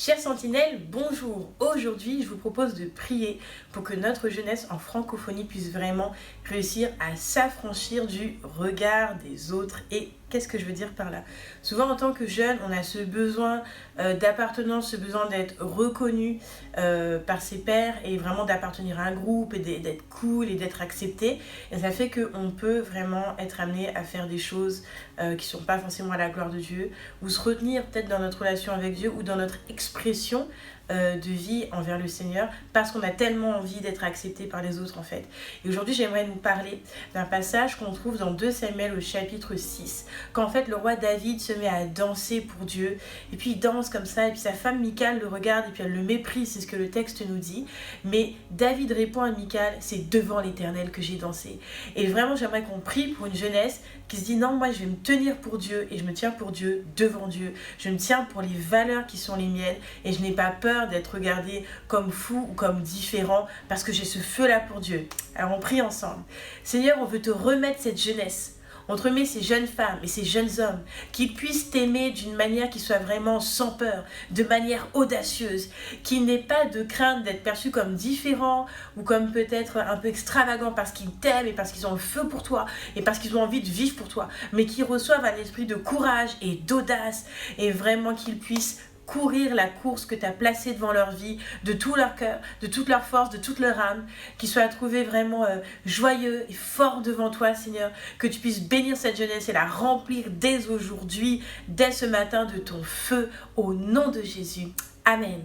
Chers sentinelles, bonjour. Aujourd'hui, je vous propose de prier pour que notre jeunesse en francophonie puisse vraiment réussir à s'affranchir du regard des autres. Et qu'est-ce que je veux dire par là? Souvent, en tant que jeune, on a ce besoin d'appartenance, ce besoin d'être reconnu par ses pairs et vraiment d'appartenir à un groupe et d'être cool et d'être accepté. Et ça fait qu'on peut vraiment être amené à faire des choses qui ne sont pas forcément à la gloire de Dieu, ou se retenir peut-être dans notre relation avec Dieu ou dans notre expression de vie envers le Seigneur, parce qu'on a tellement envie d'être accepté par les autres en fait. Et aujourd'hui, j'aimerais nous parler d'un passage qu'on trouve dans 2 Samuel au chapitre 6, quand en fait le roi David se met à danser pour Dieu, et puis il danse comme ça, et puis sa femme Michal le regarde, et puis elle le méprise, c'est ce que le texte nous dit. Mais David répond à Michal: c'est devant l'Éternel que j'ai dansé. Et vraiment, j'aimerais qu'on prie pour une jeunesse qui se dit: non, moi je vais me tenir pour Dieu, et je me tiens pour Dieu, devant Dieu. Je me tiens pour les valeurs qui sont les miennes, et je n'ai pas peur d'être regardé comme fou ou comme différent, parce que j'ai ce feu-là pour Dieu. Alors on prie ensemble. Seigneur, on veut te remettre cette jeunesse. On te remet ces jeunes femmes et ces jeunes hommes qui puissent t'aimer d'une manière qui soit vraiment sans peur, de manière audacieuse, qui n'ait pas de crainte d'être perçu comme différent ou comme peut-être un peu extravagant parce qu'ils t'aiment et parce qu'ils ont le feu pour toi et parce qu'ils ont envie de vivre pour toi, mais qui reçoivent un esprit de courage et d'audace, et vraiment qu'ils puissent courir la course que tu as placée devant leur vie, de tout leur cœur, de toute leur force, de toute leur âme, qu'ils soient trouvés vraiment joyeux et forts devant toi, Seigneur, que tu puisses bénir cette jeunesse et la remplir dès aujourd'hui, dès ce matin, de ton feu, au nom de Jésus. Amen.